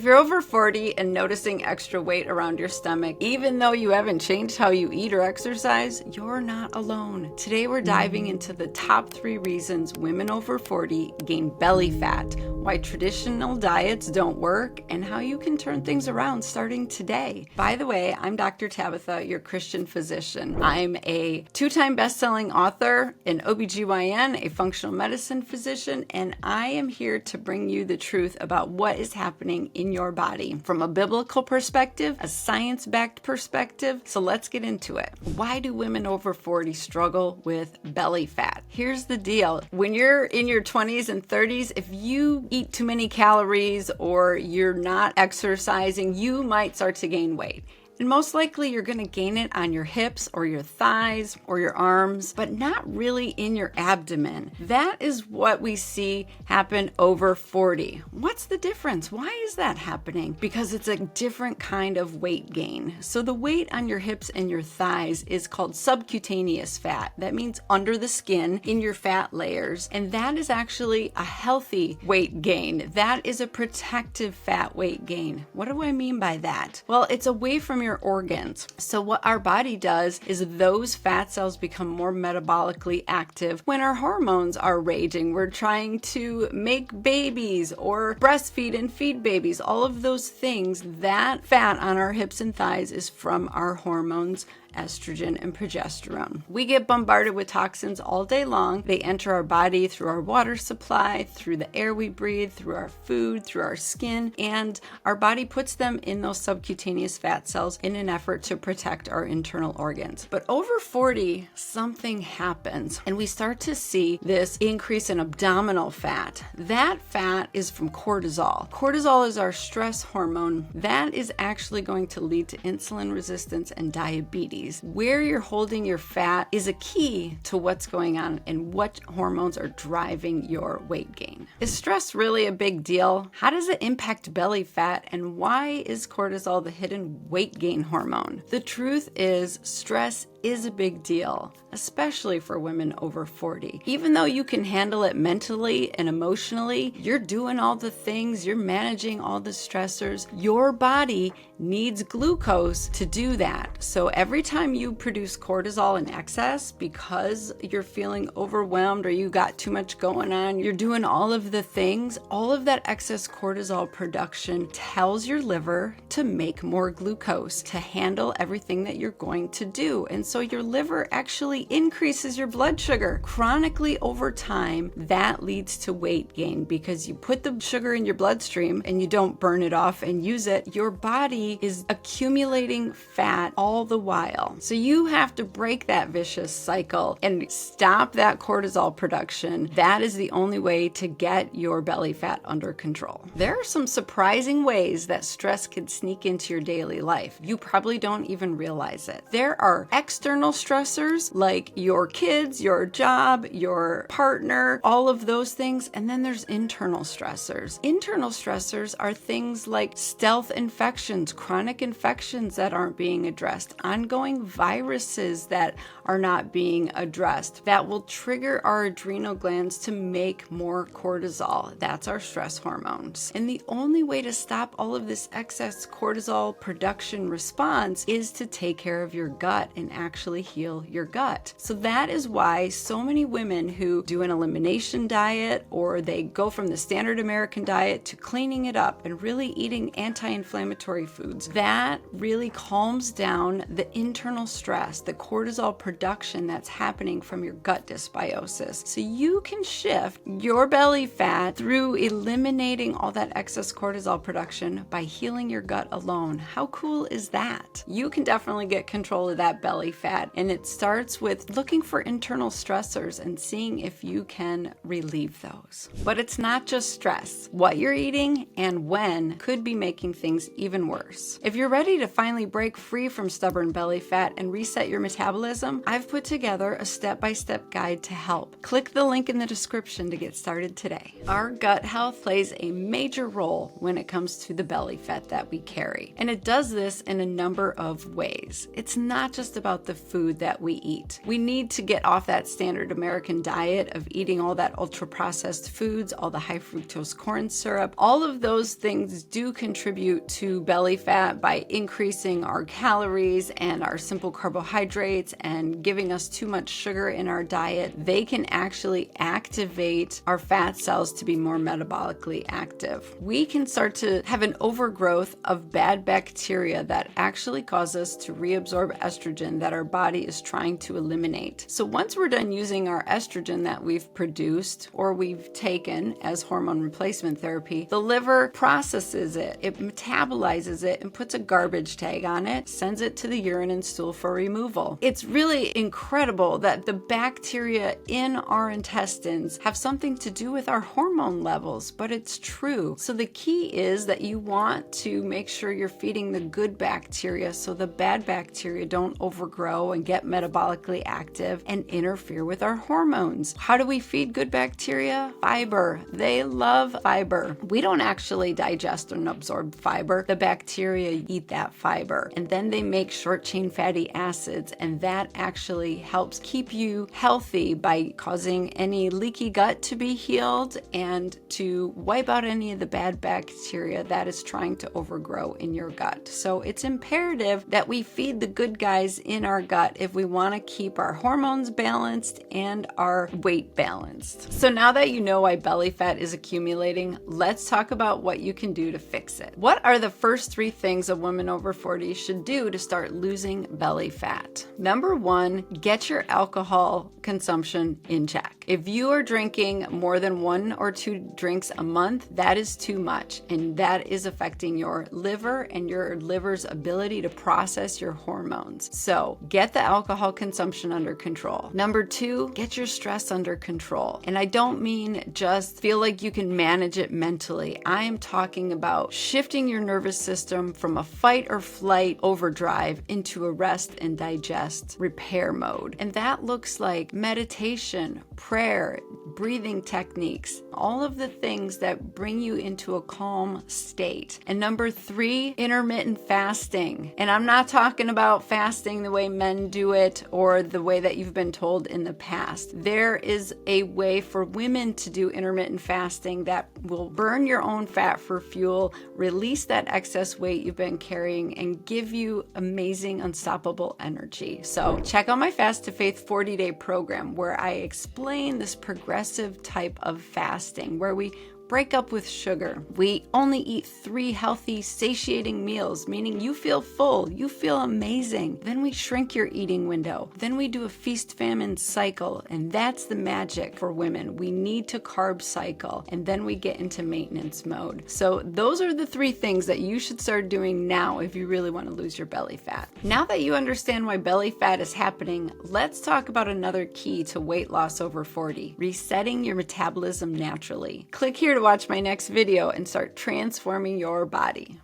If you're over 40 and noticing extra weight around your stomach, even though you haven't changed how you eat or exercise, you're not alone. Today we're diving into the top 3 reasons women over 40 gain belly fat, why traditional diets don't work, and how you can turn things around starting today. By the way, I'm Dr. Tabatha, your Christian physician. I'm a 2-time best-selling author, an OBGYN, a functional medicine physician, and I am here to bring you the truth about what is happening in your body from a biblical perspective, a science-backed perspective. So let's get into it. Why do women over 40 struggle with belly fat? Here's the deal. When you're in your 20s and 30s, if you eat too many calories or you're not exercising, you might start to gain weight. And most likely you're going to gain it on your hips or your thighs or your arms, but not really in your abdomen. That is what we see happen over 40. What's the difference? Why is that happening? Because it's a different kind of weight gain. So the weight on your hips and your thighs is called subcutaneous fat. That means under the skin in your fat layers. And that is actually a healthy weight gain. That is a protective fat weight gain. What do I mean by that? Well, it's away from your organs. So what our body does is those fat cells become more metabolically active when our hormones are raging. We're trying to make babies or breastfeed and feed babies. All of those things, that fat on our hips and thighs is from our hormones, estrogen and progesterone. We get bombarded with toxins all day long. They enter our body through our water supply, through the air we breathe, through our food, through our skin, and our body puts them in those subcutaneous fat cells in an effort to protect our internal organs. But over 40, something happens and we start to see this increase in abdominal fat. That fat is from cortisol. Cortisol is our stress hormone. That is actually going to lead to insulin resistance and diabetes. Where you're holding your fat is a key to what's going on and what hormones are driving your weight gain. Is stress really a big deal? How does it impact belly fat? And why is cortisol the hidden weight gain hormone? The truth is, stress is a big deal, especially for women over 40. Even though you can handle it mentally and emotionally, you're doing all the things, you're managing all the stressors, your body needs glucose to do that. So every time you produce cortisol in excess because you're feeling overwhelmed or you got too much going on, you're doing all of the things, all of that excess cortisol production tells your liver to make more glucose to handle everything that you're going to do. And so your liver actually increases your blood sugar. Chronically over time, that leads to weight gain because you put the sugar in your bloodstream and you don't burn it off and use it. Your body is accumulating fat all the while. So you have to break that vicious cycle and stop that cortisol production. That is the only way to get your belly fat under control. There are some surprising ways that stress can sneak into your daily life. You probably don't even realize it. There are external stressors like your kids, your job, your partner, all of those things. And then there's internal stressors. Internal stressors are things like stealth infections, chronic infections that aren't being addressed, ongoing viruses that are not being addressed that will trigger our adrenal glands to make more cortisol. That's our stress hormones. And the only way to stop all of this excess cortisol production response is to take care of your gut and actually heal your gut. So that is why so many women who do an elimination diet or they go from the standard American diet to cleaning it up and really eating anti-inflammatory foods, that really calms down the internal stress, the cortisol production that's happening from your gut dysbiosis. So you can shift your belly fat through eliminating all that excess cortisol production by healing your gut alone. How cool is that? You can definitely get control of that belly fat, and it starts with looking for internal stressors and seeing if you can relieve those. But it's not just stress. What you're eating and when could be making things even worse. If you're ready to finally break free from stubborn belly fat and reset your metabolism, I've put together a step-by-step guide to help. Click the link in the description to get started today. Our gut health plays a major role when it comes to the belly fat that we carry. And it does this in a number of ways. It's not just about the food that we eat. We need to get off that standard American diet of eating all that ultra-processed foods, all the high fructose corn syrup. All of those things do contribute to belly fat by increasing our calories and our simple carbohydrates and giving us too much sugar in our diet. They can actually activate our fat cells to be more metabolically active. We can start to have an overgrowth of bad bacteria that actually cause us to reabsorb estrogen that our body is trying to eliminate. So once we're done using our estrogen that we've produced or we've taken as hormone replacement therapy, the liver processes it, it metabolizes it and puts a garbage tag on it, sends it to the urine and stool for removal. It's really incredible that the bacteria in our intestines have something to do with our hormone levels, but it's true. So the key is that you want to make sure you're feeding the good bacteria so the bad bacteria don't overgrow and get metabolically active and interfere with our hormones. How do we feed good bacteria? Fiber. They love fiber. We don't actually digest and absorb fiber. The bacteria eat that fiber, and then they make short chain fatty acids, and that actually helps keep you healthy by causing any leaky gut to be healed and to wipe out any of the bad bacteria that is trying to overgrow in your gut. So it's imperative that we feed the good guys in our gut if we want to keep our hormones balanced and our weight balanced. So now that you know why belly fat is accumulating, let's talk about what you can do to fix it. What are the first 3 things a woman over 40 should do to start losing belly fat? Number 1, get your alcohol consumption in check. If you are drinking more than 1 or 2 drinks a month, that is too much, and that is affecting your liver and your liver's ability to process your hormones. So get the alcohol consumption under control. Number 2, get your stress under control. And I don't mean just feel like you can manage it mentally. I am talking about shifting your nervous system from a fight or flight overdrive into a rest and digest repair mode. And that looks like meditation, prayer, breathing techniques, all of the things that bring you into a calm state. And number 3, intermittent fasting. And I'm not talking about fasting the way men do it or the way that you've been told in the past. There is a way for women to do intermittent fasting that will burn your own fat for fuel, release that excess weight you've been carrying, and give you amazing, unstoppable energy. So check out my Fast to Faith 40-day program where I explain this progressive type of fasting where we break up with sugar. We only eat 3 healthy, satiating meals, meaning you feel full, you feel amazing. Then we shrink your eating window. Then we do a feast-famine cycle, and that's the magic for women. We need to carb cycle, and then we get into maintenance mode. So those are the 3 things that you should start doing now if you really want to lose your belly fat. Now that you understand why belly fat is happening, let's talk about another key to weight loss over 40, resetting your metabolism naturally. Click here to watch my next video and start transforming your body.